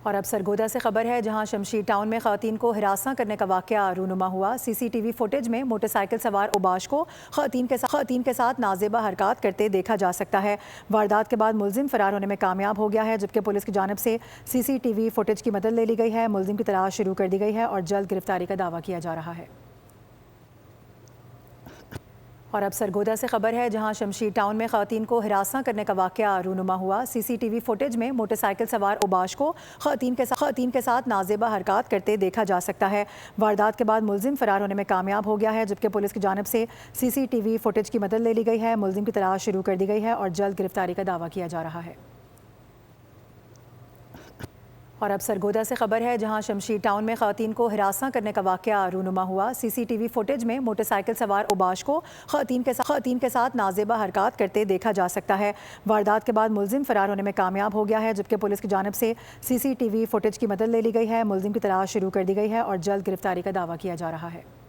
और अब सरगोदा से खबर है, जहां शमशीर टाउन में खवातीन को हिरासा करने का वाकया रूनुमा हुआ। सीसीटीवी फुटेज में मोटरसाइकिल सवार उबाश को खवातीन के साथ नाजेबा हरकत करते देखा जा सकता है। वारदात के बाद मुलजिम फरार होने में कामयाब हो गया है, जबकि पुलिस की जानिब से सीसीटीवी फुटेज की मदद ले ली गई है। मुलजिम की तलाश शुरू कर दी गई है और जल्द गिरफ्तारी का दावा किया जा रहा है। और अब सरगोदा से खबर है, जहां शमशीर टाउन में खवातीन को हिरासा करने का वाकया रूनुमा हुआ। सीसीटीवी फुटेज में मोटरसाइकिल सवार उबाश को खवातीन के साथ नाजेबा हरकत करते देखा जा सकता है। वारदात के बाद मुलजिम फरार होने में कामयाब हो गया है, जबकि पुलिस की जानिब से सीसीटीवी फुटेज की मदद ले ली गई है। मुलजिम की तलाश शुरू कर दी गई है और जल्द गिरफ्तारी का दावा किया जा रहा है। और अब सरगोदा से खबर है, जहां शमशीर टाउन में खवातीन को हिरासा करने का वाकया रूनुमा हुआ। सीसीटीवी फुटेज में मोटरसाइकिल सवार उबाश को खवातीन के साथ नाजेबा हरकत करते देखा जा सकता है। वारदात के बाद मुलजिम फरार होने में कामयाब हो गया है, जबकि पुलिस की जानिब से सीसीटीवी फुटेज की मदद ले ली गई है। मुलजिम की तलाश शुरू कर दी गई है और जल्द गिरफ्तारी का दावा किया जा रहा है।